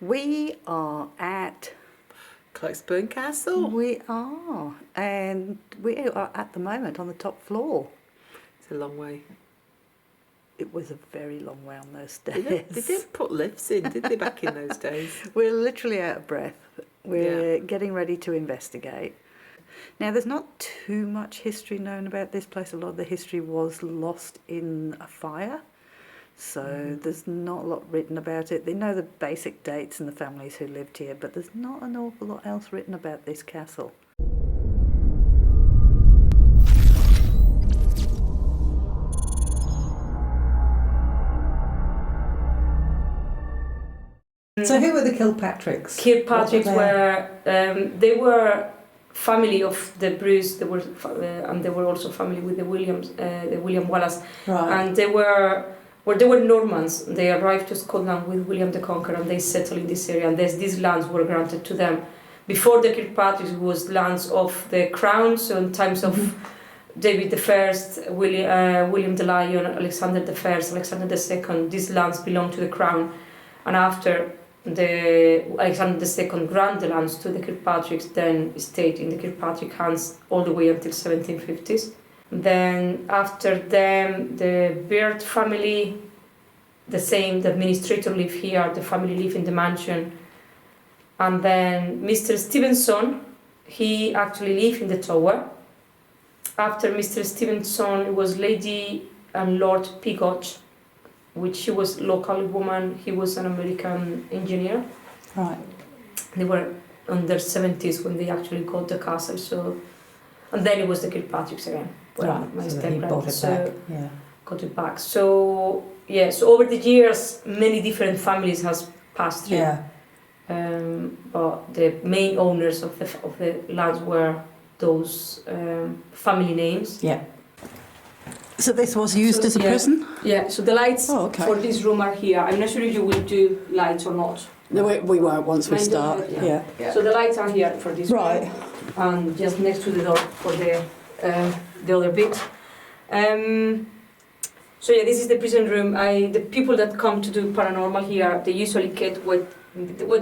We are at Closeburn Castle. We are, and we are at the moment on the top floor. It's a long way. It was a very long way on those stairs. They didn't put lifts in, did they, back in those days? We're literally out of breath. We're getting ready to investigate. Now, there's not too much history known about this place. A lot of the history was lost in a fire. So there's not a lot written about it. They know the basic dates and the families who lived here, but there's not an awful lot else written about this castle. So who were the Kilpatricks? Kilpatricks they were family of the Bruce. They were and they were also family with the William Wallace. Right. And they were Normans. They arrived to Scotland with William the Conqueror, and they settled in this area. And these lands were granted to them. Before the Kilpatricks, was lands of the crown. So in times of David I, William the Lion, Alexander I, Alexander II, these lands belonged to the crown. And after Alexander II granted the lands to the Kilpatricks, then stayed in the Kilpatrick hands all the way until 1750s. Then after them, the Beard family, the same, the administrator lived here, the family lived in the mansion. And then Mr. Stevenson, he actually lived in the tower. After Mr. Stevenson, it was Lady and Lord Pigot, which she was a local woman. He was an American engineer. Right. They were in their 70s when they actually got the castle. So, and then it was the Kilpatricks again. Right. My So he bought it back. Yeah. Got it back. So so over the years, many different families has passed through. Yeah. But the main owners of the lands were those family names. Yeah. So this was used as a prison? Yeah, so the lights for this room are here. I'm not sure if you will do lights or not. No, we won't once we start. Yeah. So the lights are here for this Right. room. And just next to the door for the other bit. So this is the prison room. The people that come to do paranormal here, they usually get what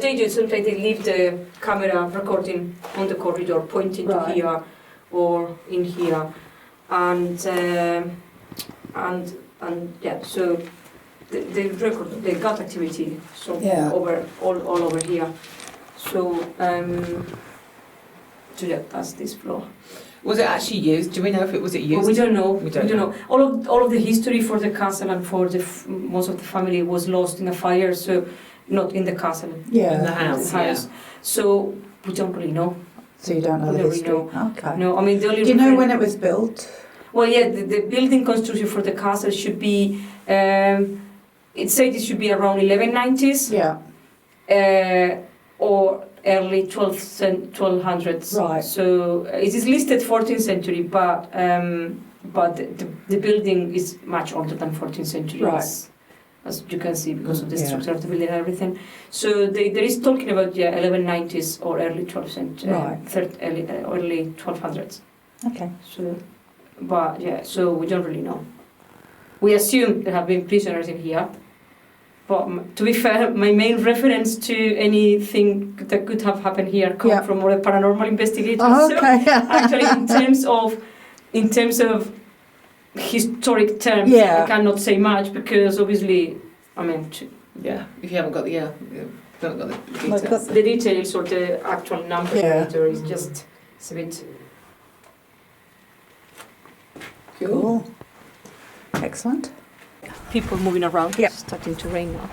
they do. Sometimes they leave the camera recording on the corridor, pointing to here or in here, and so they record the gut activity. So over all over here. So that's this floor. Was it actually used? Do we know if it was used? Well, we don't know. We don't know. All of the history for the castle and for most of the family was lost in a fire. So not in the castle. Yeah. In the house. Yeah. So we don't really know. So you don't know the history? Okay. No, I mean the only. Do you know when it was built? Well, yeah, the building construction for the castle should be. It said it should be around 1190s. Yeah. Or early 1200s. Right. So it is listed 14th century, but the building is much older than 14th century. Right. As you can see, because of the structure of the building and everything. So there is talking about 1190s or early 12th century, early 1200s. Okay. So, so we don't really know. We assume there have been prisoners in here. But to be fair, my main reference to anything that could have happened here come from all the paranormal investigators. Oh, okay. So actually, in terms of historic terms, I cannot say much because obviously, I mean, if you haven't got the details. The details or the actual number later is just a bit. Cool. Excellent. People moving around. Yep. It's starting to rain now.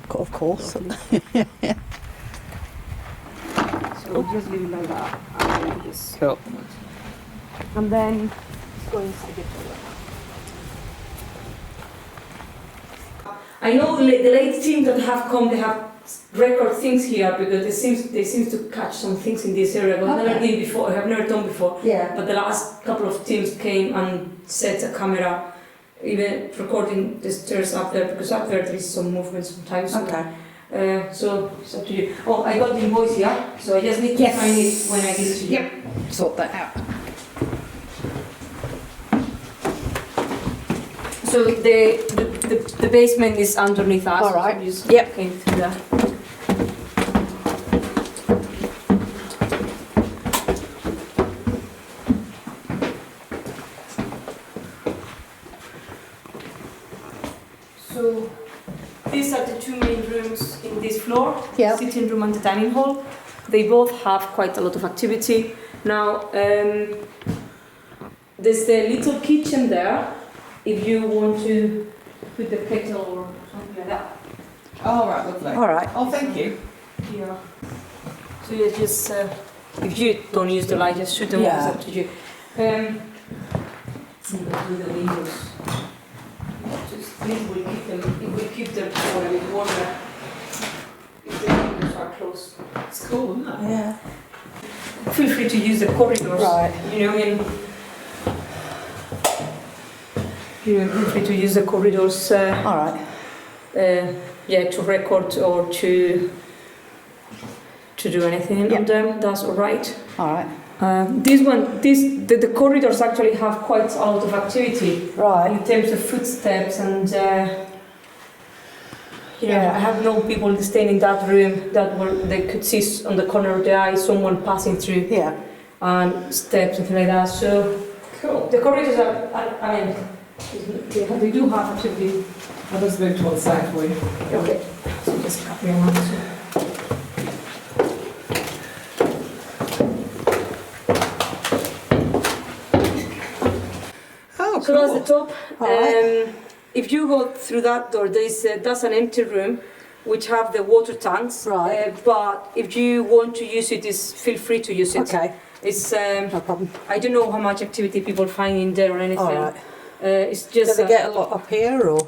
Of course. So we'll just leave it like that. And just Cool. And then it's going to get over. I know the late team that have come, they have record things here because they seem to catch some things in this area. But I have never done before. Yeah. But the last couple of teams came and set a camera, even recording the stairs up there, because up there is some movement sometimes. Okay. So it's up to you. Oh, I got the invoice here, so I just need to find it when I give it to you. Yep. Sort that out. So the basement is underneath us. All right. So you just Yep. came through that. floor, Yeah. sitting room and the dining hall. They both have quite a lot of activity. Now, there's the little kitchen there, if you want to put the kettle or something like that. Oh, right, lovely. All right. Oh, thank you. Yeah. So you just, if you don't use the light, just shoot them off, it's up to you. Same with the windows. Just this will keep them, it will keep them for a bit warmer if the windows are closed. It's cool, isn't it? Yeah. Feel free to use the corridors. Right. You know, feel free to use the corridors. All right. To record or to do anything on them. That's all right. All right. The corridors actually have quite a lot of activity Right. in terms of footsteps and. I have known people staying in that room they could see on the corner of the eye someone passing through Yeah. and steps and things like that. So Cool. the corridors they do have activity. I'll just move to one side for you. Okay, so just cut me around. Oh, So that's the top. All right. If you go through that door, that's an empty room, which have the water tanks. Right. But if you want to use it, feel free to use it. Okay. It's No problem. I don't know how much activity people find in there or anything. All right. It's just Do they get a lot up here or?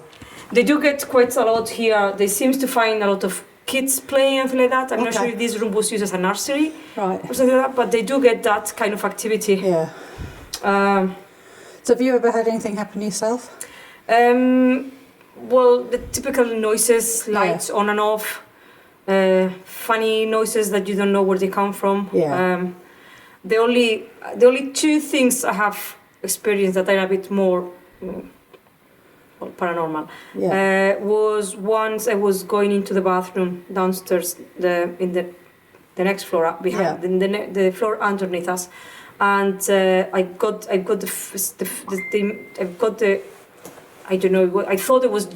they do get quite a lot here. They seems to find a lot of kids playing and things like that. I'm not Okay. sure if this room was used as a nursery Right. or something like that, but they do get that kind of activity. Yeah. So have you ever had anything happen yourself? Well, the typical noises, lights on and off, funny noises that you don't know where they come from. Yeah. The only two things I have experienced that are a bit more paranormal was once I was going into the bathroom downstairs in the next floor up behind the floor underneath us, and I got the I don't know, I thought it was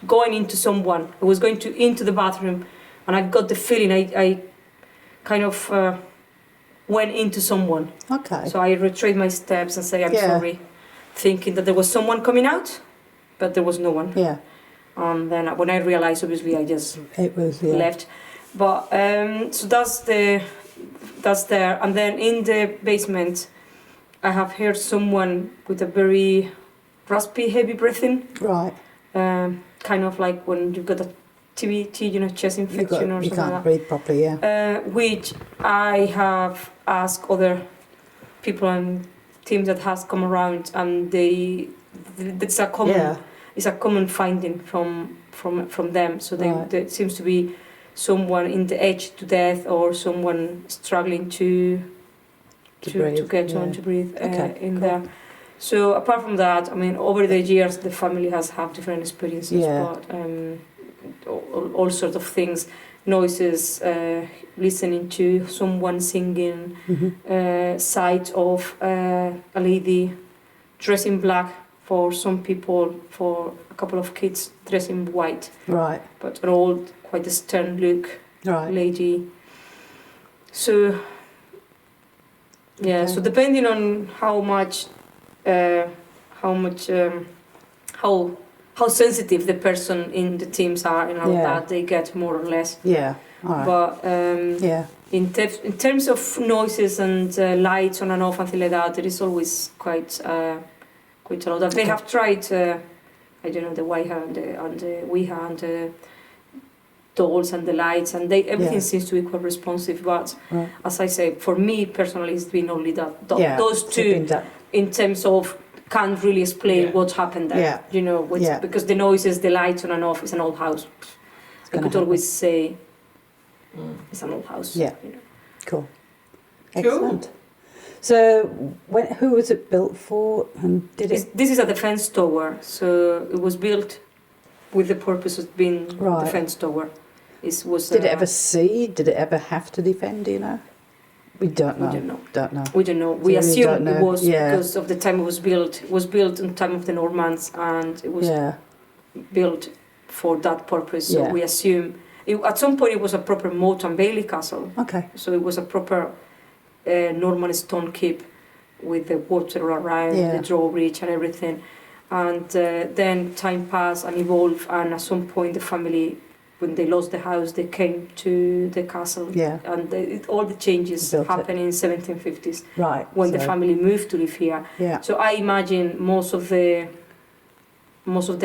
going into someone. It was going into the bathroom, and I got the feeling I kind of went into someone. Okay. So I retraced my steps and say I'm Yeah. sorry, thinking that there was someone coming out, but there was no one. Yeah. And then when I realized, obviously, I just It was. left. But so that's there. And then in the basement, I have heard someone with a very raspy, heavy breathing. Right. Kind of like when you've got a TB, chest infection or You something can't like breathe properly. Yeah. that. Which I have asked other people and teams that has come around, and it's a common. Yeah. It's a common finding from them. So Right. there seems to be someone in the edge to death or someone struggling to breathe, get on to breathe Okay, in cool. there. So apart from that, I mean, over the years the family has had different experiences, Yeah. but all sorts of things, noises, listening to someone singing, Mhm. sight of a lady dressed in black for some people, for a couple of kids dressed in white, Right. but an old, quite a stern look Right. lady. So Okay. so depending on how sensitive the person in the teams are and all Yeah. that, they get more or less. Yeah. All right. But Yeah. in terms of noises and lights on and off and things like that, there is always quite a lot. They have tried, I don't know, the Ouija and the Ouija and the dolls and the lights, and everything Yeah. seems to be quite responsive. But Right. as I say, for me personally, it's been only Yeah. those It's two been that- in terms of can't really explain Yeah. what happened there. Yeah. Yeah. Because the noises, the lights on and off, it's an old house. It's I gonna could happen. always say Mm. it's an old house. Yeah. you know. Cool. Cool. Excellent. So, who was it built for, and did it? This is a defense tower, so it was built with the purpose of being Right. defense tower. Did it ever see? Did it ever have to defend? Do you know? We don't know. We don't know. Don't know. We don't know. We So we assume don't it know. was Yeah. because of the time it was built. It was built in time of the Normans, and it was Yeah. built for that purpose. So Yeah. we assume At some point, it was a proper moat and bailey castle. Okay. So it was a proper Norman stone keep with the water around, Yeah. the drawbridge and everything. And then time passed and evolved, and at some point the family, when they lost the house, they came to the castle. Yeah. And all the changes Built it. happened in 1750s Right. when the so- family moved to live here. Yeah. So I imagine most of the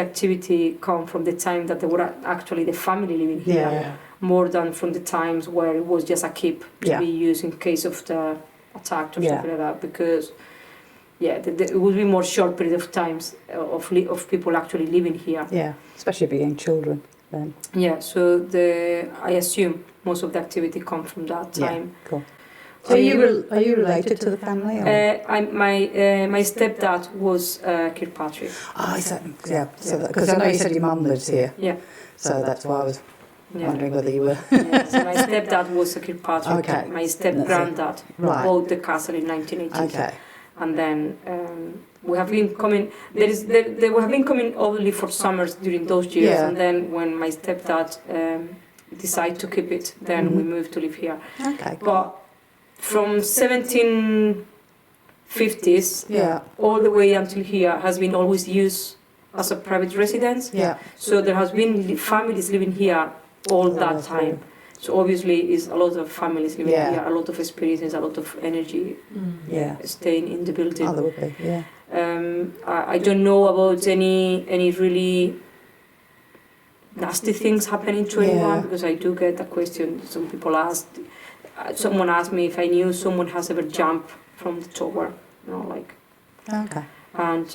activity come from the time that there were actually the family living here, Yeah. more than from the times where it was just a keep to Yeah. be used in case of the attack or Yeah. something like that. Because it would be more short period of times of people actually living here. Yeah. Especially being children then. Yeah, so I assume most of the activity comes from that time. Yeah. Cool. So are you related to the family? Or? My stepdad was Kirkpatrick. Oh, is that, yeah. So because I know you said your mum lives here, Yeah. so that's why I was Yeah. wondering whether you were. Yeah, so my stepdad was a Kirkpatrick. Okay. My step-granddad Right. bought the castle in 1980. Okay. And then we have been coming. They have been coming only for summers during those years. Yeah. And then when my stepdad decided to keep it, then we moved to live here. Okay. But from 1750s Yeah. all the way until here has been always used as a private residence. Yeah. So there has been families living here all that that's time. cool. So obviously, is a lot of families living Yeah. here, a lot of experiences, a lot of energy Yeah. staying in the building. Oh, there would be. Yeah. I don't know about any really nasty things happening to anyone, Yeah. because I do get that question. Some people ask. Someone asked me if I knew someone has ever jumped from the tower. Like, Okay. and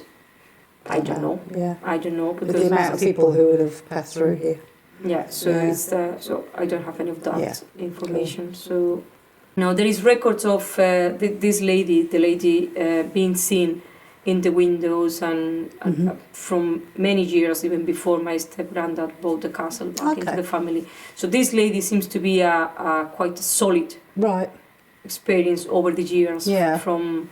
I don't know. Yeah. I don't know With the because amount of people who would have passed through here. yeah. So Yeah. it's so I don't have any of that Yeah. information. So no, there is records of this lady, the lady being seen in the windows and from many years, even before my step-granddad bought the castle back into Okay. the family. So this lady seems to be a quite solid Right. experience over the years Yeah. from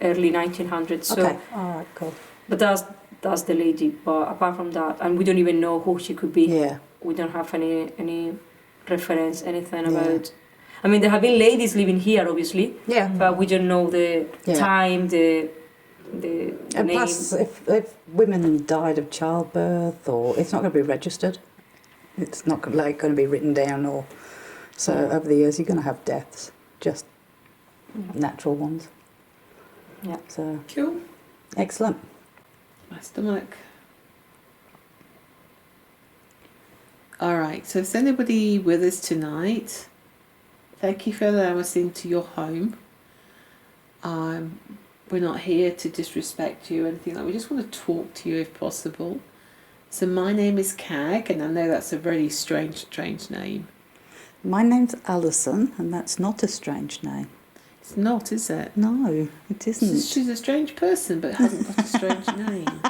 early 1900s. So, Okay. All right. Cool. but that's the lady. But apart from that, and we don't even know who she could be. Yeah. We don't have any reference, anything Yeah. about. I mean, there have been ladies living here, obviously, Yeah. but we don't know the Yeah. time, the And name. plus, if women died of childbirth, or it's not going to be registered, it's not like going to be written down, or so Yeah. over the years you're going to have deaths, just natural ones. Yeah. So Cool. excellent. My stomach. All right. So, if there's anybody with us tonight, thank you for allowing us into your home. We're not here to disrespect you or anything like. We just want to talk to you if possible. So, my name is Cag, and I know that's a very strange name. My name's Alison, and that's not a strange name. It's not, is it? No, it isn't. She's a strange person, but hasn't got a strange name.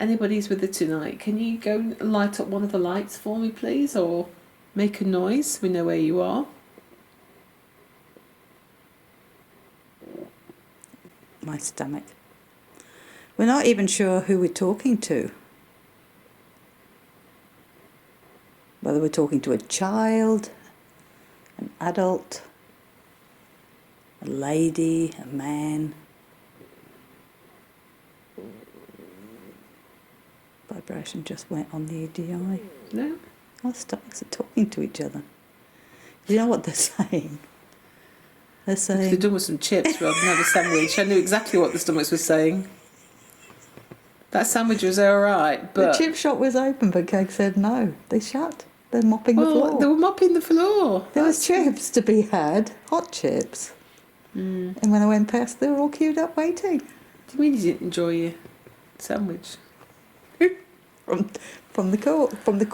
Anybody's with her tonight, can you go and light up one of the lights for me, please? Or make a noise, we know where you are. My stomach. We're not even sure who we're talking to. Whether we're talking to a child, an adult, a lady, a man. Vibration just went on the EDI. No? Our stomachs are talking to each other. You know what they're saying? They're If they'd saying, done with some chips rather than have a sandwich, I knew exactly what the stomachs were saying. That sandwich was alright, the but... chip shop was open, but Keg said no. They shut. They're mopping the Well, floor. they were mopping the floor. There was chips to be had, hot chips. And when I went past, they were all queued up waiting. Do you mean you didn't enjoy your sandwich? From the corp. Corp? From the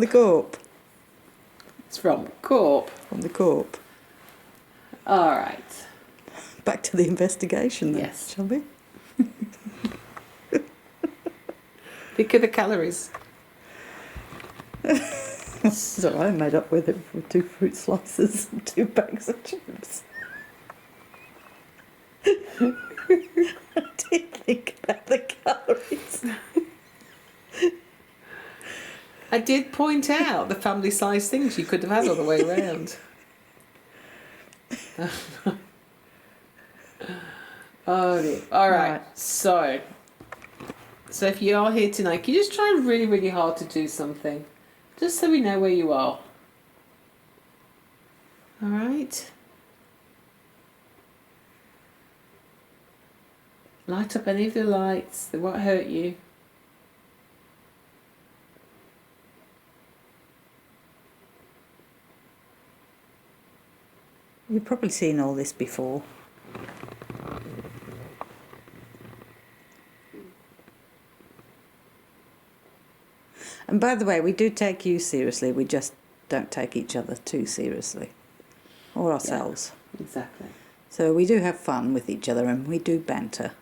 corp. It's from Corp. From the corp. Alright. Back to the investigation then, Yes. shall we? Think of the calories. So I made up with it for 2 fruit slices and 2 bags of chips. I did think about the calories. I did point out the family-sized things you could have had all the way around. Oh dear. All right. So if you are here tonight, can you just try really, really hard to do something, just so we know where you are. All right. Light up any of the lights. They won't hurt you. You've probably seen all this before. And by the way, we do take you seriously, we just don't take each other too seriously. Or ourselves. Yeah, exactly. So we do have fun with each other and we do banter.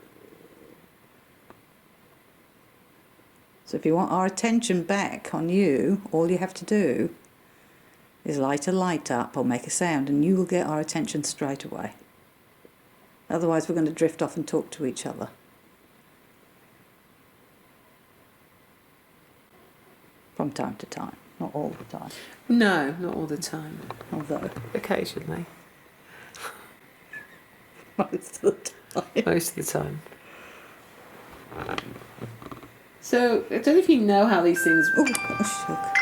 So if you want our attention back on you, all you have to do is light a light up or make a sound and you will get our attention straight away. Otherwise we're going to drift off and talk to each other. From time to time, not all the time. No, not all the time. Although Occasionally. most of the time. Most of the time. So, I don't know if you know how these things... Oh, shook.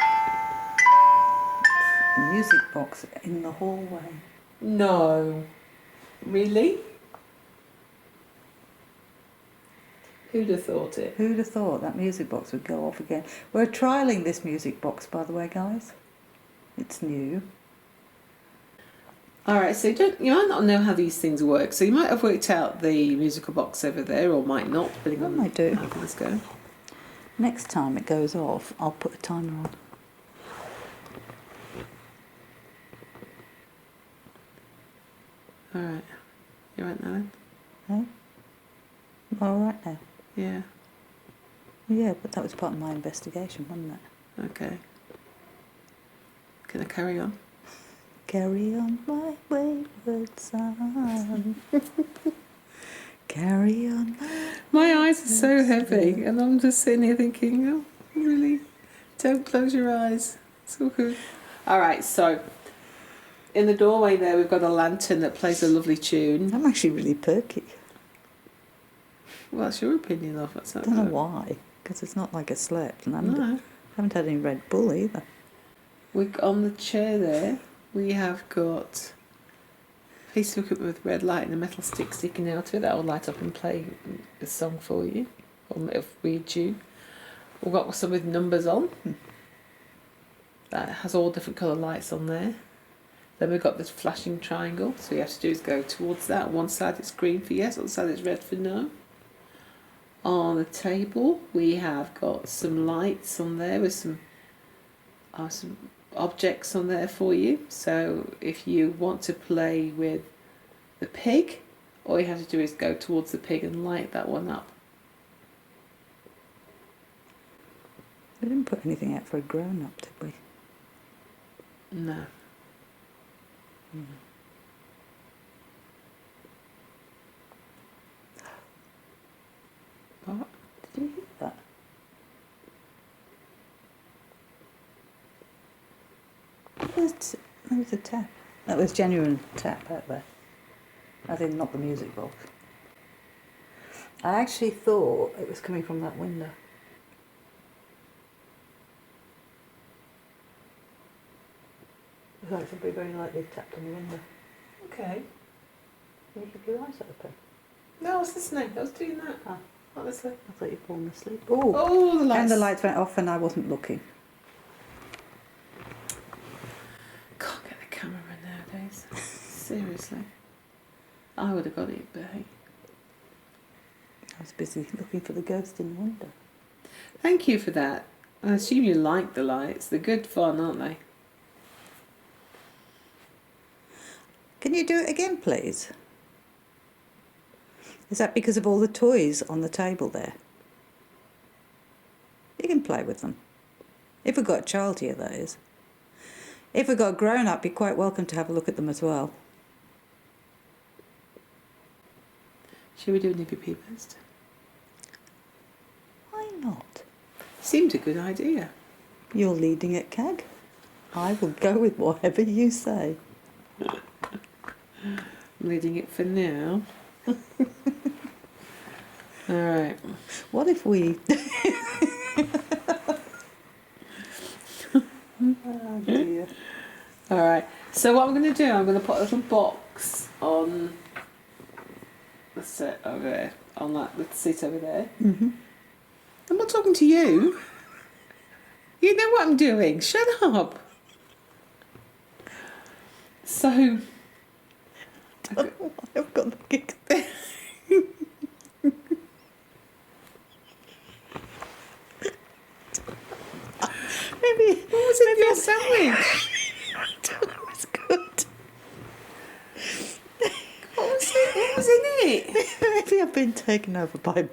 A music box in the hallway. No. Really? Who'd have thought it? Who'd have thought that music box would go off again? We're trialling this music box, by the way, guys. It's new. Alright, so you might not know how these things work. So you might have worked out the musical box over there, or might not, depending on might do. how things go. Next time it goes off, I'll put a timer on. Alright. You right now then? No? All right now. Yeah. Yeah, but that was part of my investigation, wasn't it? Okay. Can I carry on? Carry on my wayward son. Carry on My eyes are so heavy, and I'm just sitting here thinking, oh, really? Don't close your eyes. It's all good. Alright, so in the doorway there we've got a lantern that plays a lovely tune. I'm actually really perky. Well, that's your opinion of it. I don't know why, because it's not like I slept, and I haven't had any Red Bull either. On the chair there, we have got a piece of equipment with red light and a metal stick sticking out of it that will light up and play a song for you, or a weird tune. We've got some with numbers on. That has all different colour lights on there. Then we've got this flashing triangle, so all you have to do is go towards that. One side it's green for yes, on the side it's red for no. On the table we have got some lights on there with some objects on there for you. So if you want to play with the pig, all you have to do is go towards the pig and light that one up. We didn't put anything out for a grown-up, did we? No. What? Did you hear that? There was a tap. That was genuine tap out there. As in, not the music box. I actually thought it was coming from that window. It would be very likely tapped on the window. Okay. Can you keep your eyes open? No, I was listening. I was doing that. Ah. Honestly. I thought you'd fallen asleep. Oh, Oh, the lights. and the lights went off and I wasn't looking. Can't get the camera nowadays. Seriously. I would have got it, but hey. I was busy looking for the ghost in the window. Thank you for that. I assume you like the lights. They're good fun, aren't they? Can you do it again, please? Is that because of all the toys on the table there? You can play with them. If we've got a child here, that is. If we've got a grown-up, you're quite welcome to have a look at them as well. Shall we do an EVP first? Why not? Seemed a good idea. You're leading it, Cag. I will go with whatever you say. I'm leading it for now. All right. What if we... Oh dear. All right. So what I'm going to do, I'm going to put a little box on the set over there, on that little seat over there. Mm-hmm. I'm not talking to you. You know what I'm doing. Shut up. So, I don't know why I've got the gig. Maybe... what was in your sandwich? I don't know, it's good. What was it? What was in it? Maybe I've been taken over by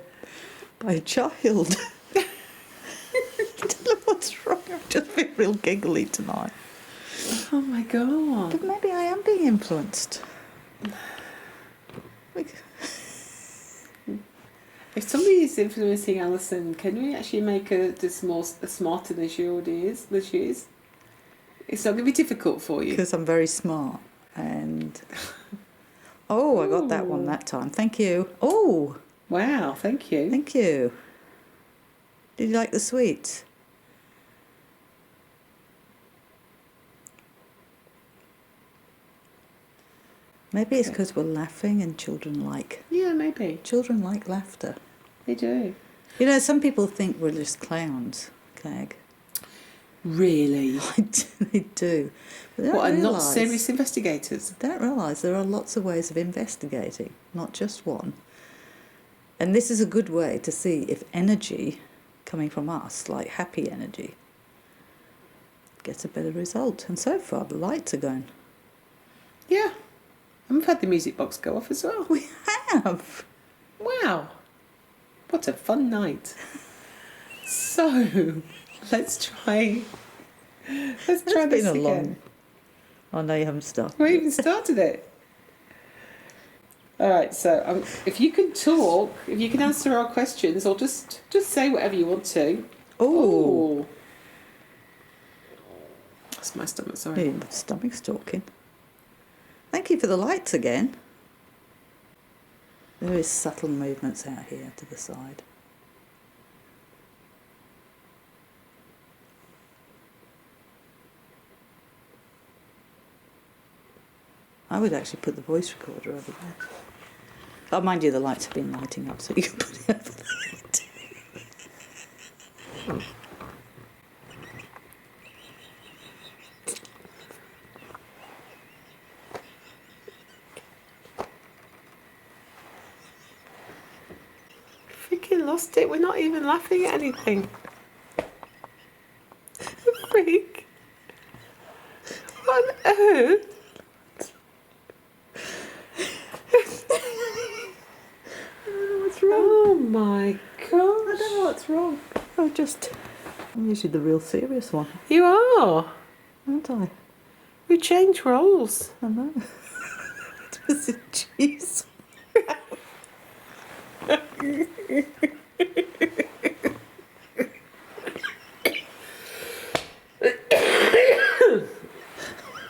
a child. I don't know what's wrong. I've just been real giggly tonight. Oh my god. But maybe I am being influenced. If somebody is influencing Alison, can we actually make her just more smarter than she already is? Than she is? It's not going to be difficult for you. Because I'm very smart. And... Oh, I got that one that time. Thank you. Oh! Wow, thank you. Thank you. Did you like the sweets? Maybe it's because we're laughing and children like... Yeah, maybe. Children like laughter. They do. You know, some people think we're just clowns, Cag. Really? They do. But they don't What, and not realise- serious investigators? They don't realise there are lots of ways of investigating, not just one. And this is a good way to see if energy coming from us, like happy energy, gets a better result. And so far, the lights are going. Yeah. And we've had the music box go off as well. We have. Wow. What a fun night. So, let's try It's this been a again. long... Oh, no, you haven't started. We even started it. All right, so if you can talk, if you can answer our questions, or just say whatever you want to. Oh, That's my stomach, sorry. the stomach's talking. Thank you for the lights again. There is subtle movements out here to the side. I would actually put the voice recorder over there. Oh, mind you, the lights have been lighting up, so you can put it over there too. Freaking lost it. We're not even laughing at anything. Freak. What on earth? What's wrong? Oh my gosh. I don't know what's wrong. I'm usually the real serious one, You are. aren't I? We changed roles. I know. It was a cheese.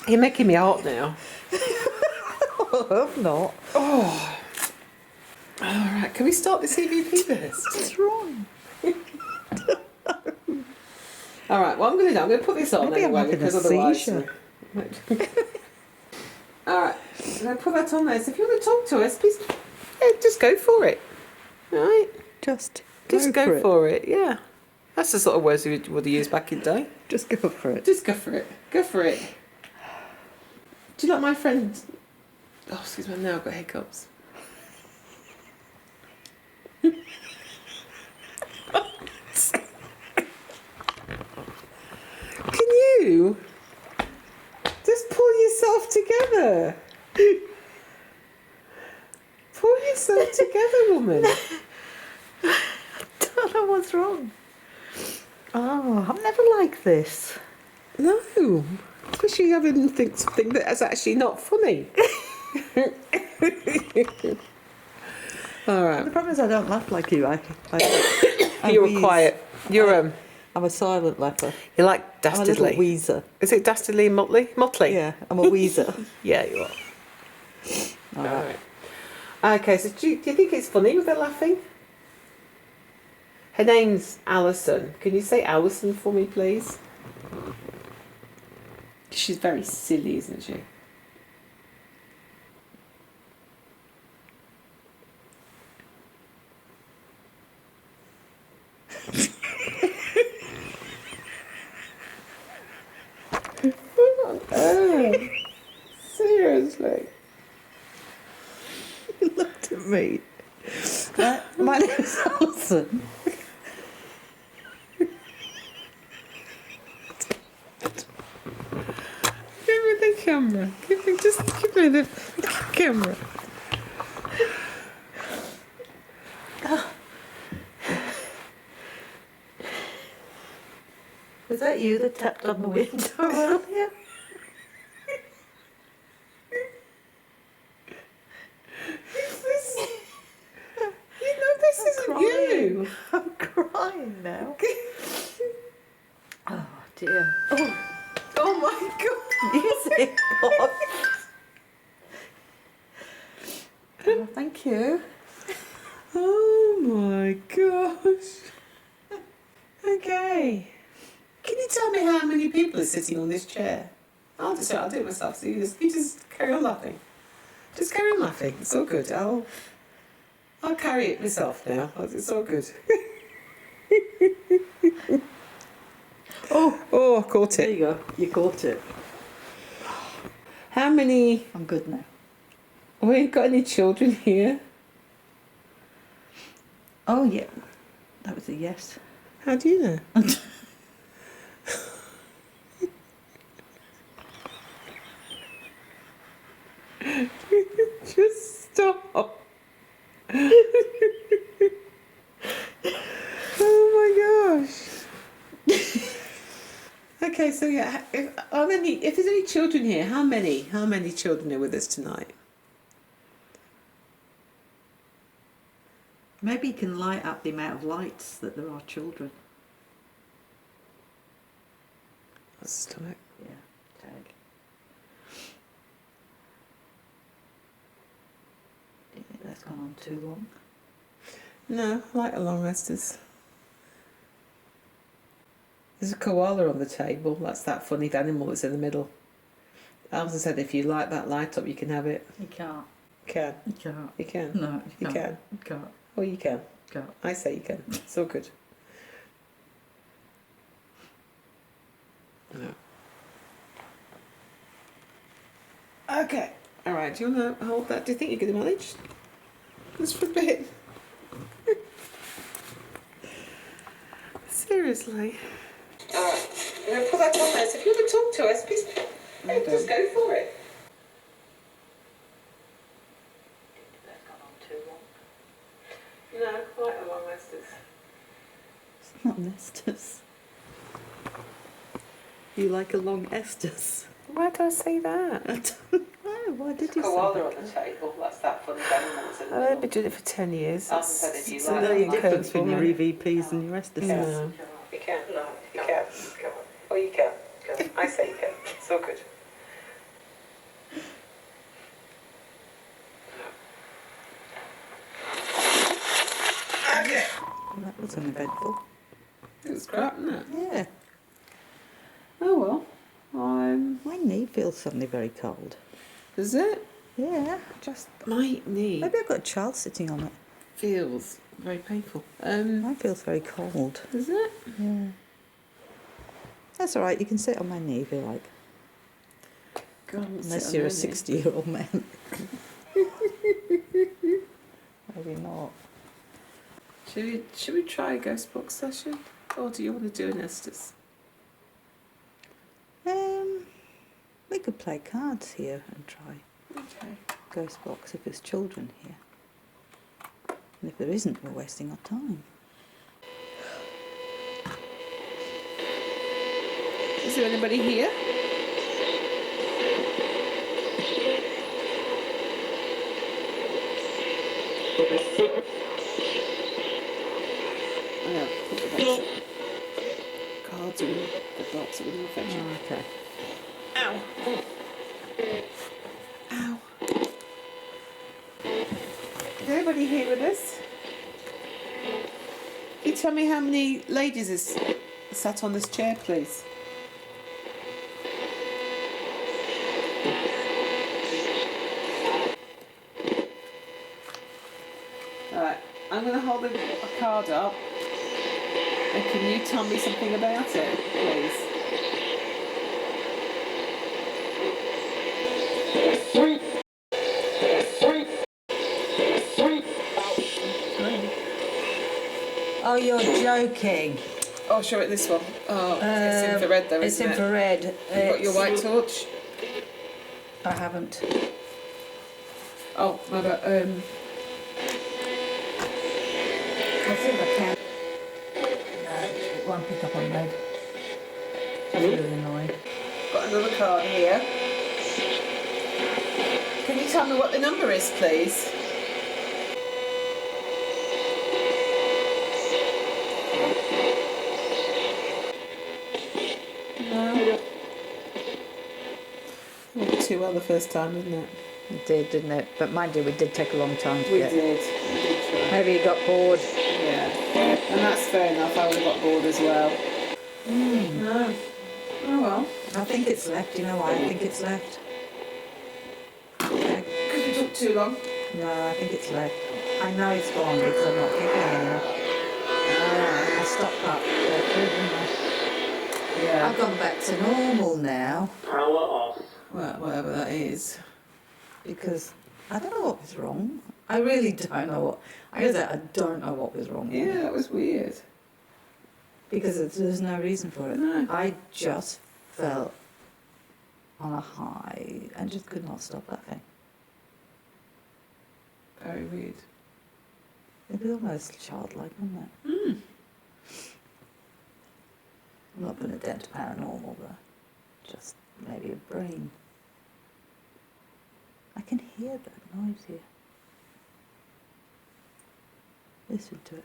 You're making me hot now. I hope not. Oh. All right, can we start this EVP first? What's wrong? All right, what I'm going to do, I'm going to put this on Maybe I'm anyway having a because otherwise. seizure. All right, I'm going to put that on there. So if you want to talk to us, please, yeah, just go for it. All right, Just go for it. Yeah, that's the sort of words we would have used back in the day. Just go for it. Just go for it. Go for it. Do you like my friend? Oh, excuse me. Now I've got hiccups. Can you just pull yourself together? Pull yourself together, woman. I don't know what's wrong. Oh, I'm never like this. No, especially having something that is actually not funny. All right. The problem is I don't laugh like you. You're wheeze. quiet. You're I'm a silent laugher. You like I'm a dastardly. little wheezer. Is it dastardly and motley? Motley? Yeah, I'm a wheezer. Yeah, you are. All right. Okay, so do you think it's funny with her laughing? Her name's Alison. Can you say Alison for me, please? She's very silly, isn't she? Oh, seriously? You looked at me. My name's Alison. Give me the camera. Give me the camera. Was that you that tapped on the window earlier? This isn't you. I'm crying now. Oh dear. Oh my god. Music box. Oh, thank you. Oh my gosh. Okay. Can you tell me how many people are sitting on this chair? I'll do it myself. So you just carry on laughing. Just carry on laughing. It's all good. I'll carry it myself now. It's all good. Oh, I caught There it. you go. You caught it. How many? I'm good now. We ain't got any children here. Oh yeah. That was a yes. How do you know? Just stop. Oh my gosh. Okay, so yeah, if there's any children here, how many children are with us tonight? Maybe you can light up the amount of lights that there are children. That's stomach. Yeah. Tag. Yeah, that's gone on too long. No, I like a long Estes. There's a koala on the table. That's that funny animal that's in the middle. Alison said if you light that light up, you can have it. You can't. You can. You can't. You can. No, You can. You can't. Oh, you can. You can't. I say you can. It's all good. No. Okay. All right. Do you want to hold that? Do you think you can manage? Just for a bit. Seriously. All right. I'm going to put that on there. So if you want to talk to us, please, just go for it. That's gone on too long. No, quite a long Estes. It's not an Estes. You like a long Estes? Why did I say that? I don't know. Why did you say Koala that? on the table. That's that funny animal. I've been doing it for 10 years. So there you go between your EVPs and your Estes. No. You can. No. You can. Oh, you can. I say you can. It's all good. Okay. That was uneventful. It was crap, wasn't it? Yeah. Oh well. My knee feels suddenly very cold. Is it? Yeah. Just my knee Maybe I've got a child sitting on it. feels very painful. Mine feels very cold. Is it? Yeah. That's all right. You can sit on my knee if you like. God, Unless you're a 60-year-old man. Maybe not. Should we try a ghost box session, or do you want to do an Estes? We could play cards here and try Okay. ghost box if there's children here. And if there isn't, we're wasting our time. Is there anybody here? Yeah. barks at women affection. Oh, okay. Ow. Ow. Is everybody here with us? Can you tell me how many ladies is sat on this chair, please? Alright, I'm going to hold a card up. And can you tell me something about it, please? Oh, you're joking. Oh, show it this one. Oh, it's infrared though, It's isn't it? infrared. You've got your white torch? I haven't. Oh, my bad. I'll see if I can. No, it won't pick up on red. That's really annoying. Got another card here. Can you tell me what the number is, please? No. Went too well the first time, didn't it? It did, didn't it? But mind you, we did take a long time to We get. did. We did try. Maybe you got bored. Yeah. And that's fair enough. I would have got bored as well. No. Oh well. I think it's left. You know why I think it's left? Because we took too long. No, I think it's left. I know it's gone because I'm not kicking enough. I stopped up. Yeah. I've gone back to normal now Power off. Well, whatever that is. because I don't know what was wrong. I really don't know what. I don't know what was wrong. with Yeah, me. that was weird. Because there's no reason for it. No. I just felt on a high and just could not stop laughing. Very weird. It was almost childlike, wasn't it? Mm. I'm not putting it down to paranormal, though. Just maybe a brain. I can hear that noise here. Listen to it.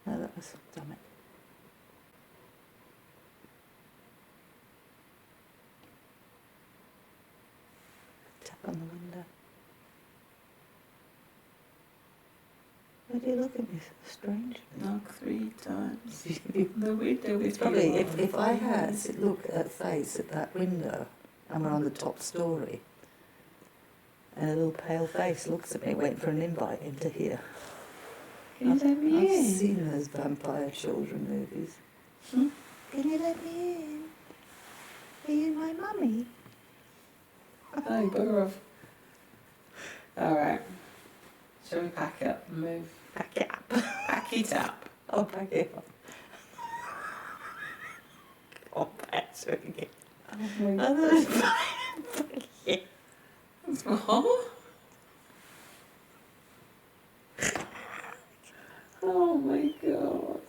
No, that was damn it. Tap on the window. Why do you look at me so strangely? Knock 3 times. You- The window It's is probably, if I had to look at face at that window and we're on the top story and a little pale face looks at me waiting for an invite into here. Can you let me I've in? seen those vampire children movies. Hmm? Can you let me in? Are you my mummy? Oh, bugger off. Alright. Shall we pack up and move? Pack it up. Pack it up. I'll pack it up. Oh, that's really Oh my What? Oh my god.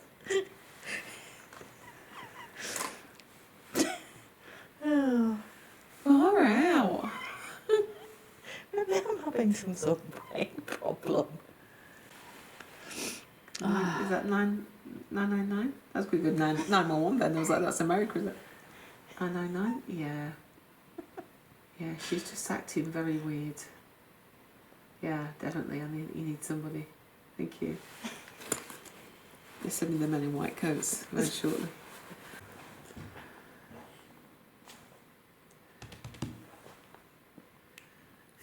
Oh, Far out. maybe I'm having some sort of brain problem. Is that 999? That's pretty good. 911 then. I was like, that's America, isn't it? 999? Yeah. Yeah, she's just acting very weird. Yeah, definitely. You need somebody. Thank you. They're sending the men in white coats very shortly.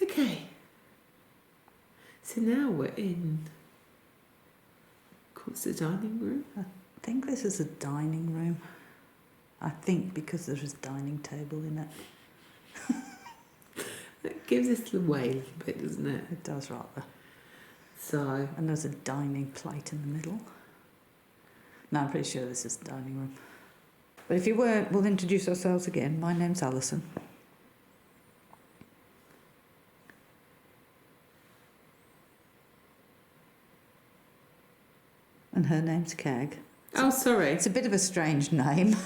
Okay. So now we're in. What's the dining room? I think this is a dining room. I think because there's a dining table in it. That gives us away a little bit, doesn't it? It does rather. So, And there's a dining plate in the middle. No, I'm pretty sure this is the dining room. But if you weren't, we'll introduce ourselves again. My name's Alison. And her name's Cag. oh, sorry. It's a bit of a strange name.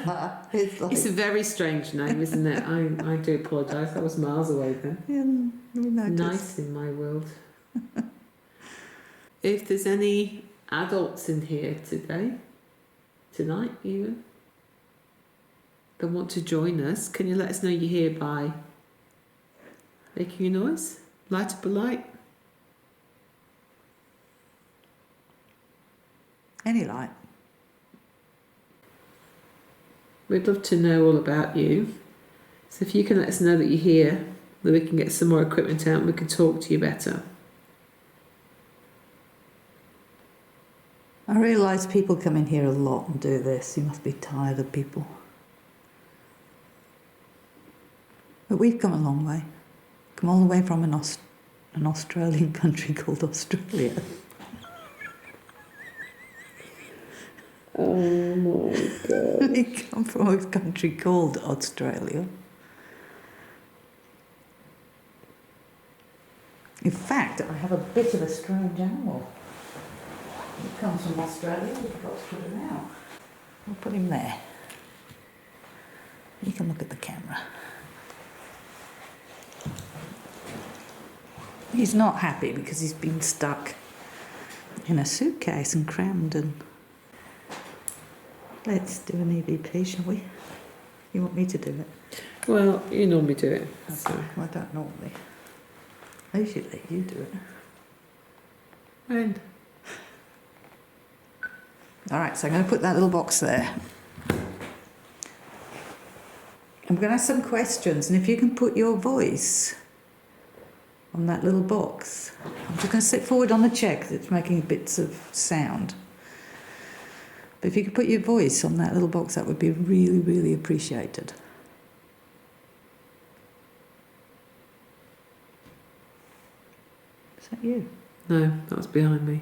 But it's like, It's a very strange name, isn't it? I do apologise. That was miles away then. yeah, we noticed. Nice in my world. If there's any adults in here today, tonight even, and want to join us, can you let us know you're here by making a noise? Light up a light. Any light. We'd love to know all about you. So if you can let us know that you're here, then we can get some more equipment out and we can talk to you better. I realise people come in here a lot and do this. You must be tired of people. But we've come a long way. Come all the way from an Australian country called Australia. Oh my God. We come from a country called Australia. In fact, I have a bit of a strange animal. He comes from Australia. We've got to put him out. We'll put him there. You can look at the camera. He's not happy because he's been stuck in a suitcase and crammed. And let's do an EVP, shall we? You want me to do it? Well, you normally do it. So. I don't normally. I usually let you do it. When? All right, so I'm going to put that little box there. I'm going to ask some questions, and if you can put your voice on that little box. I'm just going to sit forward on the chair because it's making bits of sound. But if you could put your voice on that little box, that would be really, really appreciated. Is that you? No, that was behind me.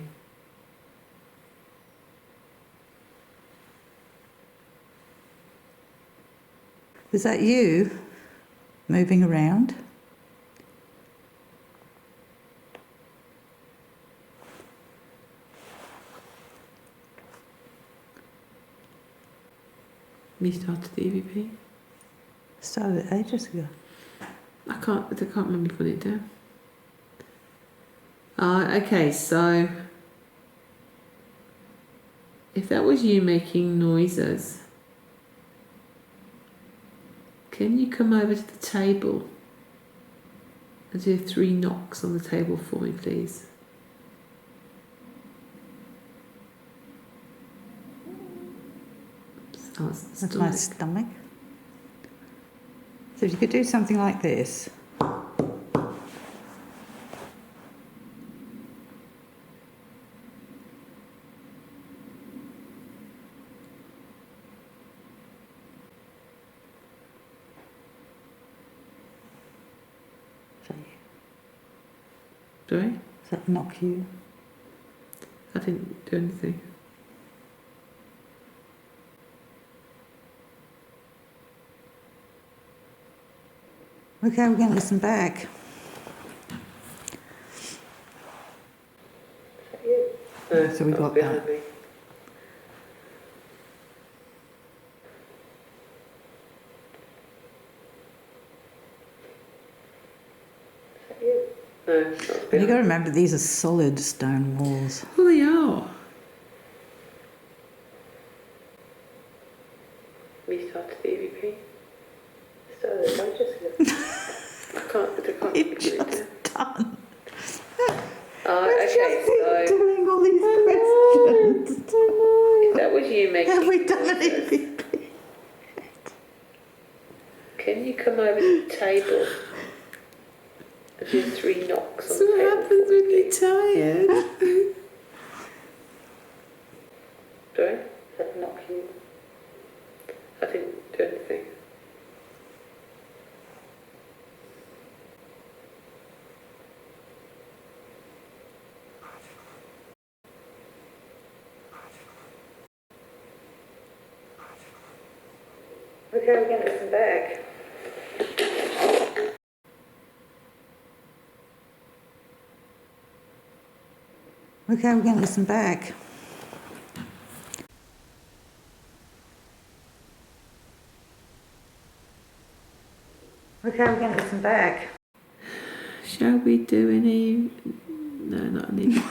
Is that you moving around? You started the EVP? Started it ages ago. I can't remember putting it down. Okay, so if that was you making noises, can you come over to the table and do 3 knocks on the table for me, please? Oh, That's my stomach. So if you could do something like this. Sorry? Does that knock you? I didn't do anything. Okay, we're going to listen back. No, So we got that. Me. No, And you've got to remember, these are solid stone walls. Oh, they are. We started the EVP. Started it I can't You've just done. okay, so Doing all these questions. if that was you making Have we done noises, anything? can you come over to the table and do 3 knocks on So the what table? happens when you're tired? Sorry? Does that knock you? I didn't do anything. Okay, we're going to listen back. Okay, we're going to listen back. Okay, we're going to listen back. Shall we do any... No, not any.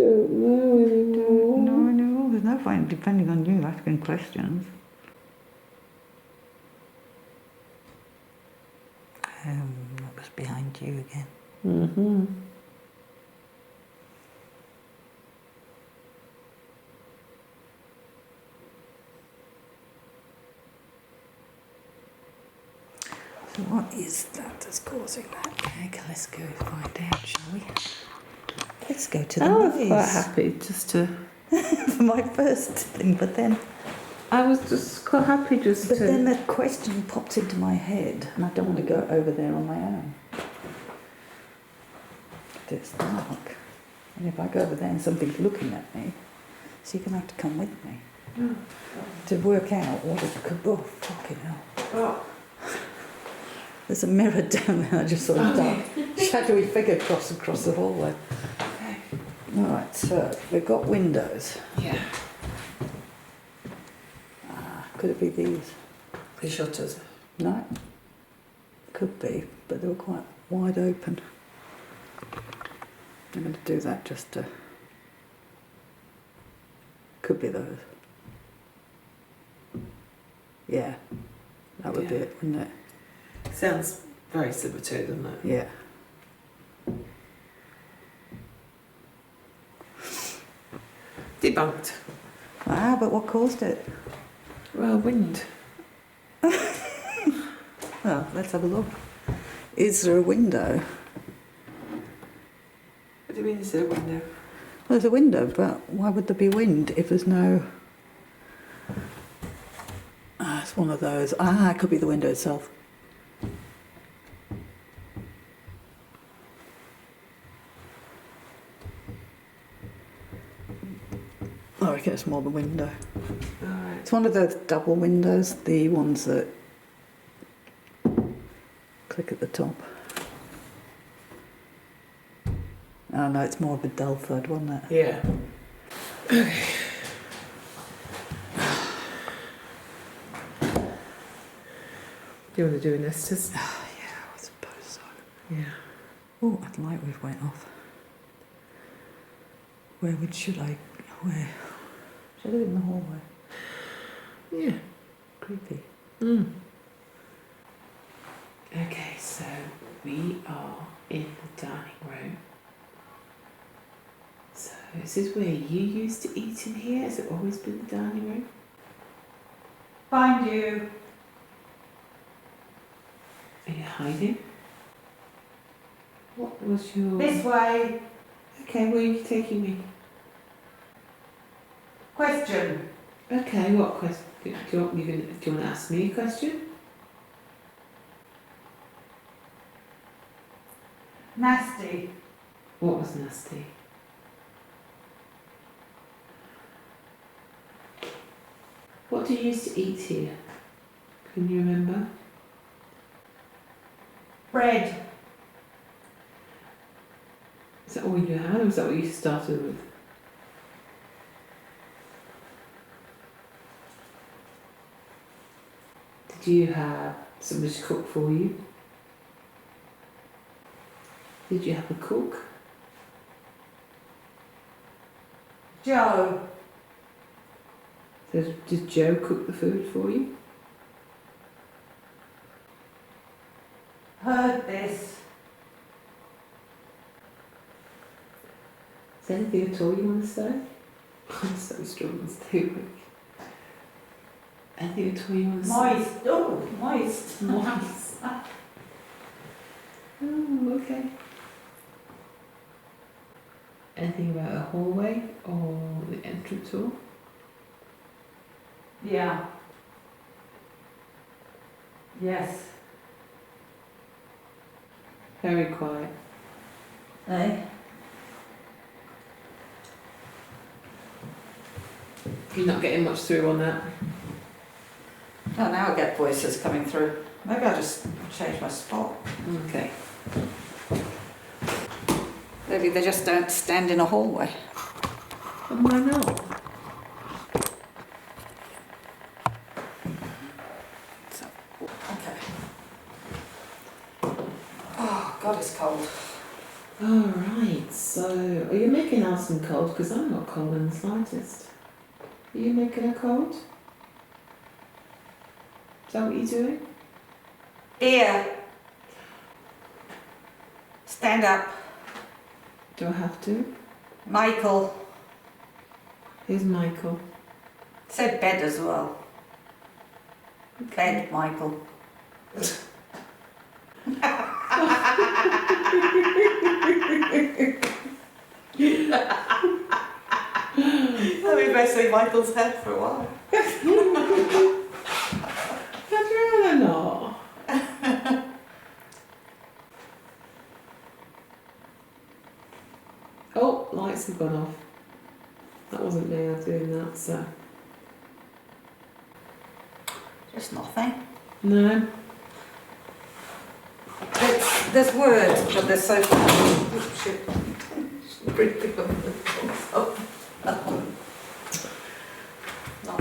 don't know anymore. No, there's no point depending on you asking questions. What was behind you again? Mm-hmm. So what is that that's causing that? Okay, let's go find out, shall we? Let's go to the I was maze. quite happy just to... For my first thing, but then that question popped into my head, and I don't want to go over there on my own. It's dark, and if I go over there and something's looking at me, so you're going to have to come with me to work out what it could. Oh, fucking hell! Oh. There's a mirror down there. I just saw a dark, shadowy figure cross across the hallway. Okay. All right, so we've got windows. Yeah. Could it be these? The shutters. No. Could be, but they were quite wide open. I'm going to do that just to... Could be those. Yeah. That would be it, wouldn't it? Sounds very similar to it, doesn't it? Yeah. Debunked. Ah, but what caused it? Well, wind. Well, let's have a look. Is there a window? What do you mean is there a window? Well, there's a window, but why would there be wind if there's no... Ah, it's one of those. Ah, it could be the window itself. I reckon it's more the window. Alright. It's one of those double windows, the ones that click at the top. Oh no, it's more of a dull thud, wasn't it? Yeah. Okay. Do you want to do an Estes? Oh, yeah, I suppose so. Yeah. Oh, that light wave went off. Should I do it in the hallway? Yeah. Creepy. Mm. Okay, so we are in the dining room. So is this where you used to eat in here? Has it always been the dining room? Find you. Are you hiding? What was your... This way. Okay, where are you taking me? Question. Okay, what question? Do you want to ask me a question? Nasty. What was nasty? What did you used to eat here? Can you remember? Bread. Is that all you had, or was that what you started with? Did you have somebody to cook for you? Did you have a cook? Joe. So did Joe cook the food for you? Heard this. Is there anything at all you want to say? I'm so struggling to stay awake. Anything at all you want to say? Moist. Oh, moist. Moist. Oh, okay. Anything about the hallway or the entrance hall? Yeah. Yes. Very quiet. Eh? You're not getting much through on that. Oh, now I get voices coming through. Maybe I'll just change my spot. Okay. Maybe they just don't stand in a hallway. And why not? So, okay. Oh, God, it's cold. All right. So, are you making Alison cold? Because I'm not cold in the slightest. Are you making her cold? Is that what you're doing? Here. Stand up. Do I have to? Michael. Who's Michael? Said bed as well. Bed, Michael. I've been messing Michael's head for a while. I'd rather not. Oh, lights have gone off. That wasn't me, I was doing that, so. Just nothing. No. There's words, but they're so funny. Oh, shit. Bring the up. No.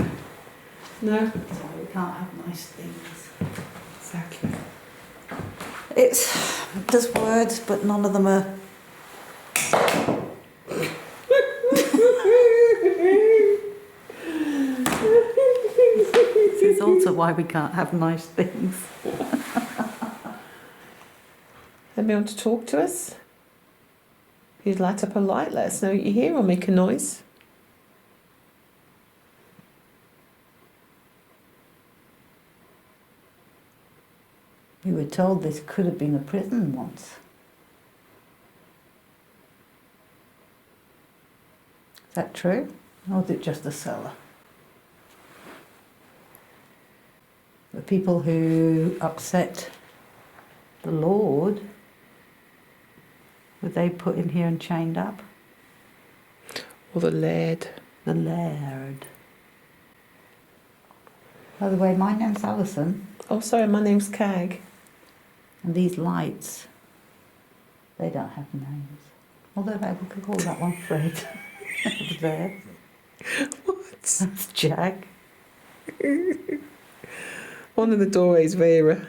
No. So we can't have nice things. Exactly. There's words, but none of them are. This is also why we can't have nice things. Anybody want to talk to us? If you'd light up a light, let us know what you hear or make a noise. We were told this could have been a prison once. Is that true? Or is it just a cellar? The people who upset the Lord, were they put in here and chained up? Or the laird. The laird. By the way, my name's Alison. Oh, sorry, my name's Cag. And these lights, they don't have names. Although we could call that one Fred. Over there. What? That's Jack. One of the doorways, Vera.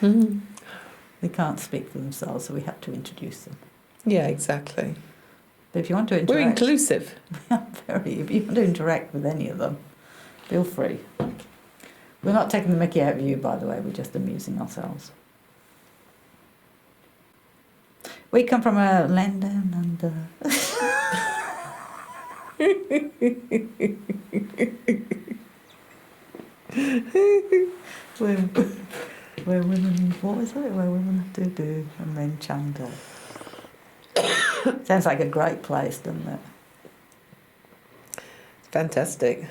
They can't speak for themselves, so we have to introduce them. Yeah, exactly. But if you want to interact... We're inclusive. If you want to interact with any of them, feel free. We're not taking the mickey out of you, by the way, we're just amusing ourselves. We come from a land down under. where women, what was it? Where women have to do and men chanter. Sounds like a great place, doesn't it? Fantastic.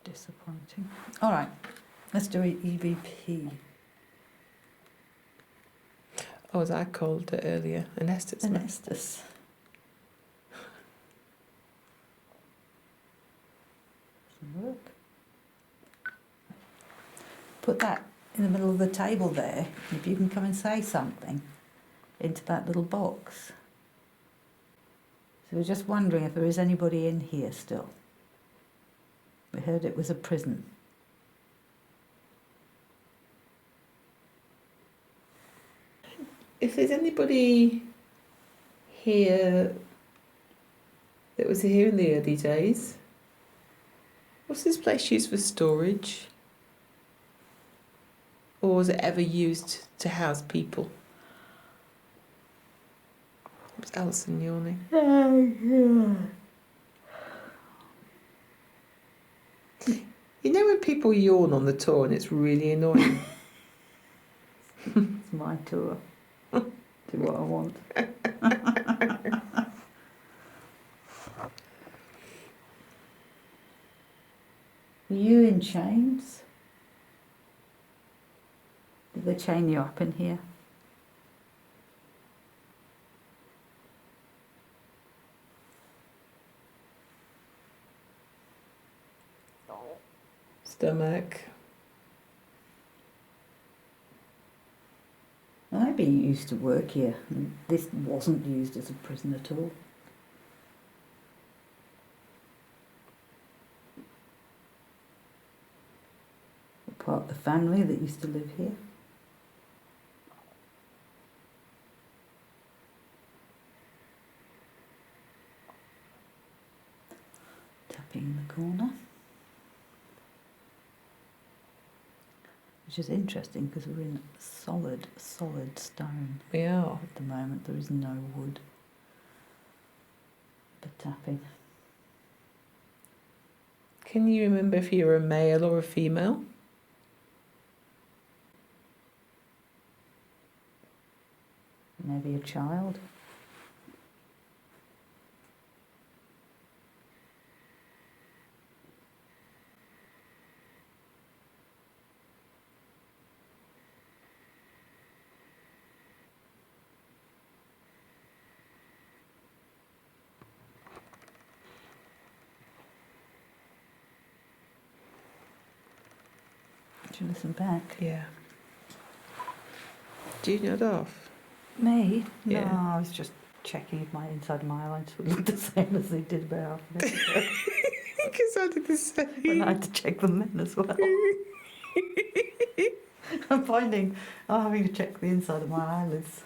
Disappointing. All right, let's do an EVP. Oh, as I called it earlier, an Estes. An Estes. Doesn't work. Put that in the middle of the table there. If you can come and say something into that little box. So we're just wondering if there is anybody in here still. We heard it was a prison. If there's anybody here that was here in the early days, was this place used for storage? Or was it ever used to house people? It was Alison yawning. You know when people yawn on the tour and it's really annoying? It's my tour. Do what I want. Were you in chains? Did they chain you up in here? Stomach. Maybe you used to work here and this wasn't used as a prison at all. family that used to live here. Tapping in the corner. Which is interesting because we're in solid stone We are. at the moment. There is no wood. But tapping. Can you remember if you're a male or a female? Maybe a child. Should you listen back? Yeah. Do you nod off? Me? Yeah. No, I was just checking if my inside of my eyelids would look the same as they did about half an hour ago. Because I did the same. When I had to check them then as well. I'm finding I'm having to check the inside of my eyelids.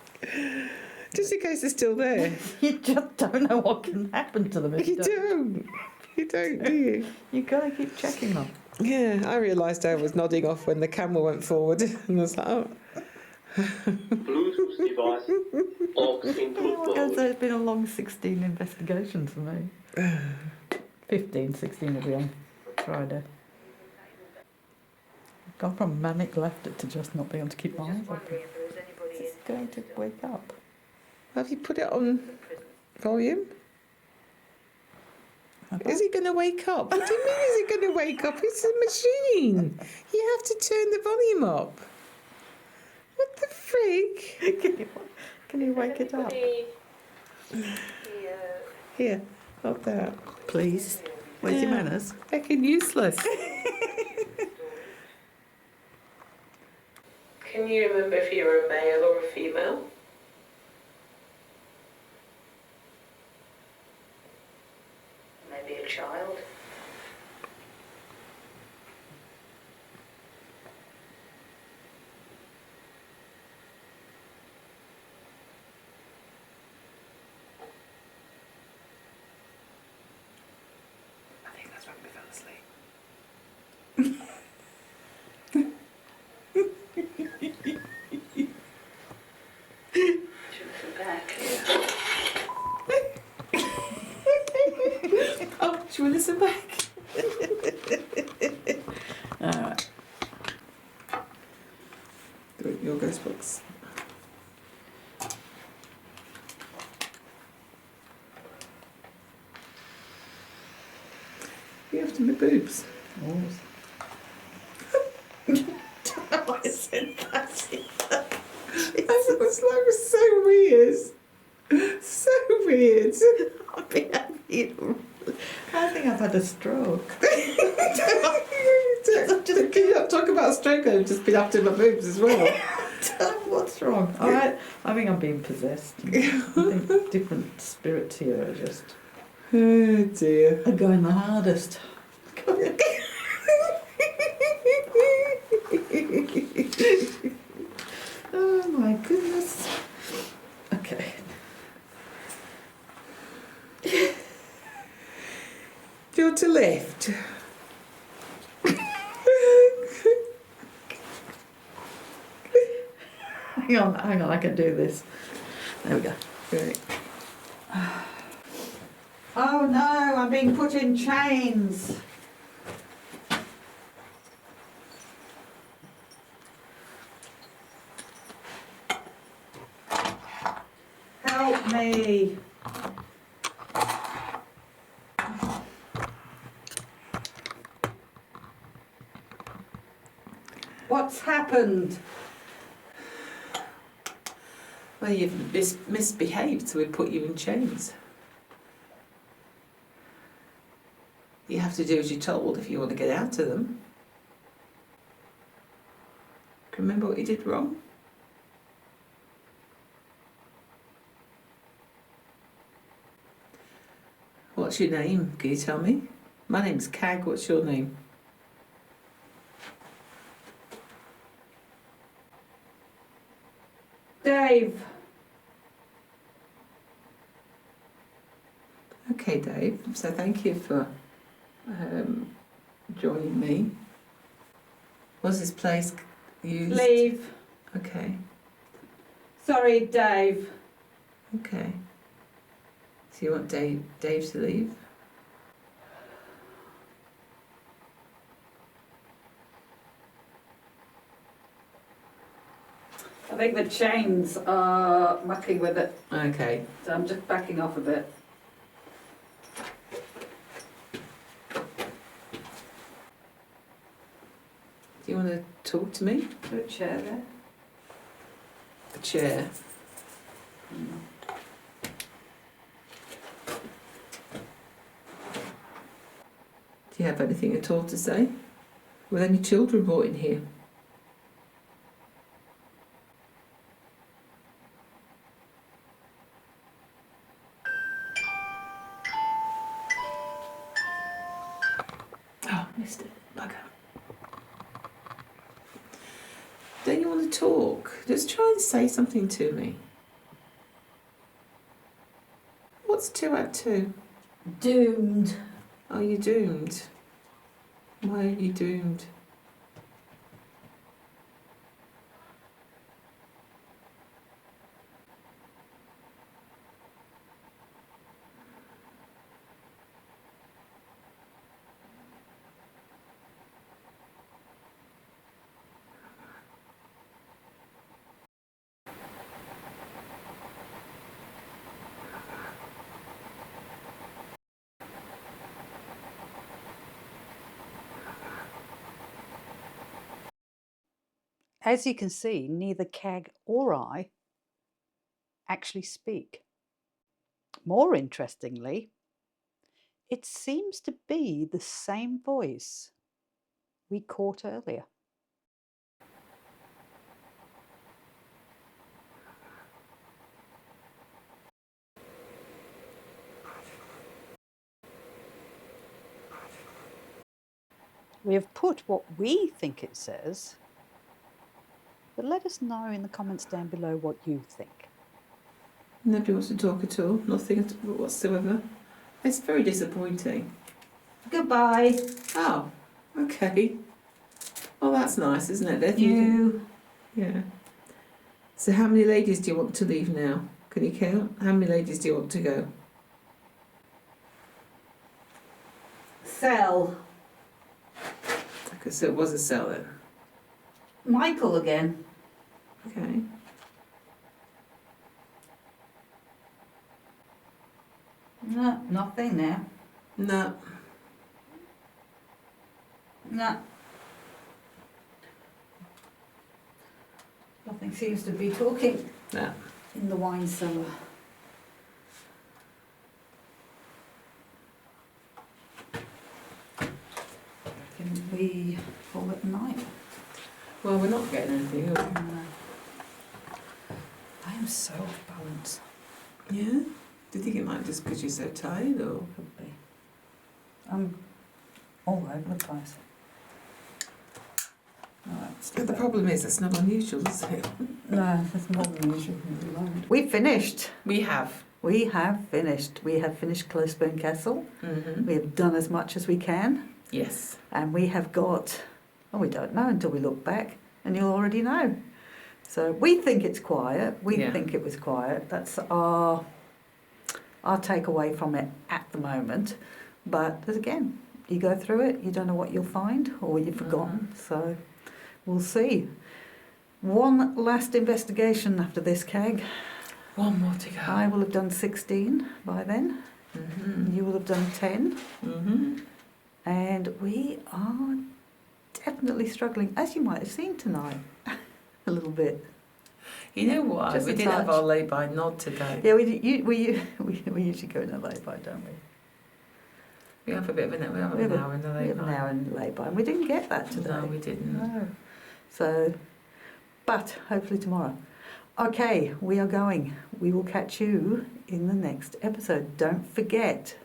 Just in case they're still there. You just don't know what can happen to them if You don't. You don't, do you? You've got to keep checking them. Yeah, I realised I was nodding off when the camera went forward. And I was like, oh. Bluetooth device locked in good So mode. it's been a long 16 investigations for me. 15, 16 will be on Friday. I've gone from manic laughter to just not being able to keep my eyes open. Is this going to wake up? Have you put it on volume? Is he going to wake up? What do you mean is he going to wake up? It's a machine. You have to turn the volume up. What the freak? Can you wake it up? Here, hold that. Please. Where's your Yeah. manners? Fucking useless. Can you remember if you're a male or a female? Maybe a child. I think that's when we fell asleep. Oh, should we listen back? Alright. Your ghost box. You have to my boobs. I said that. That was so weird. So weird. I think I've had a stroke. Can you not talk about stroke? I've just been after my boobs as well. What's wrong? I think I'm being possessed. I think different spirits here are just Oh dear. are going the hardest. Oh my goodness. Okay. You're to left. Hang on, I can do this. There we go. Right. Oh no, I'm being put in chains. Help me. What's happened? Well, you've misbehaved, so we put you in chains. You have to do as you're told if you want to get out of them. Can you remember what you did wrong? What's your name? Can you tell me? My name's Cag. What's your name? Dave. Okay, Dave. So thank you for joining me. Was this place used? Leave. Okay. Sorry, Dave. Okay. So you want Dave to leave? I think the chains are mucking with it, Okay. so I'm just backing off a bit. Do you want to talk to me? Put a chair there. A chair. Do you have anything at all to say? Were any children brought in here? Oh, missed it. Bugger. Don't you want to talk? Just try and say something to me. What's 2 out of 2? Doomed. Are you doomed? Why are you doomed? As you can see, neither Cag or I actually speak. More interestingly, it seems to be the same voice we caught earlier. We have put what we think it says, but let us know in the comments down below what you think. Nobody wants to talk at all. Nothing whatsoever. It's very disappointing. Goodbye. Oh, okay. Well, that's nice, isn't it? There You. Yeah. So how many ladies do you want to leave now? Can you count? How many ladies do you want to go? Sell. Okay, so it was a sell then. Michael again. Okay. No, nothing now. No. No. Nothing seems to be talking No. in the wine cellar. Can we call it a night? Well, we're not getting anything, are we? No. I am so off balance. Yeah? Do you think it might just because you're so tired, or? Could be. I'm all over the place. But the problem is, it's not unusual, is it? No, that's more than usual. We finished. We have. We have finished. We have finished Closeburn Castle. Mm-hmm. We have done as much as we can. Yes. And we have got, well, we don't know until we look back, and you'll already know. So we think it's quiet. We think it was quiet. That's our takeaway from it at the moment. But again, you go through it, you don't know what you'll find or you've forgotten. So we'll see. One last investigation after this, Cag. One more to go. I will have done 16 by then. Mm-hmm. You will have done 10. Mm-hmm. And we are definitely struggling, as you might have seen tonight, a little bit. You know what? Just We a did have touch. our lay-by nod today. Yeah, we usually go in a lay-by, don't we? We have a bit of an hour. We have an hour in the We have lay-by. an hour in the lay-by, and we didn't get that today. No, we didn't. No. So, but hopefully tomorrow. Okay, we are going. We will catch you in the next episode. Don't forget,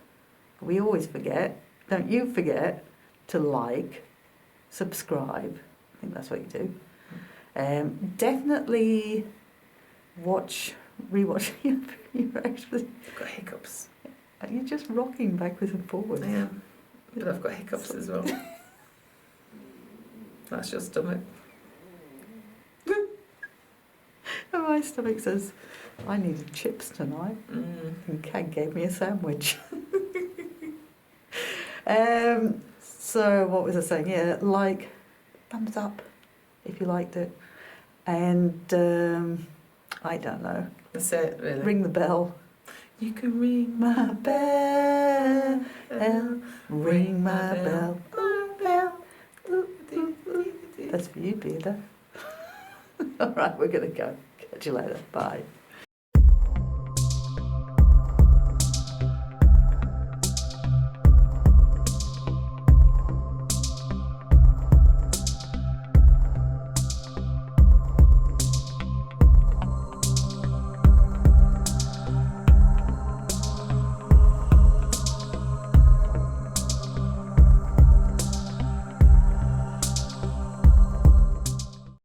we always forget, don't you forget to like, subscribe. I think that's what you do. Definitely rewatching you're actually, I've got hiccups. you're just rocking backwards and forwards. I am. But I've got hiccups as well. That's your stomach. And my stomach says, I needed chips tonight. Mm. And Kat gave me a sandwich. So what was I saying? Yeah, like, thumbs up if you liked it. And I don't know. That's it, really. Ring the bell. You can ring My bell. Ring my bell. That's for you, Peter. All right, we're going to go. Catch you later. Bye.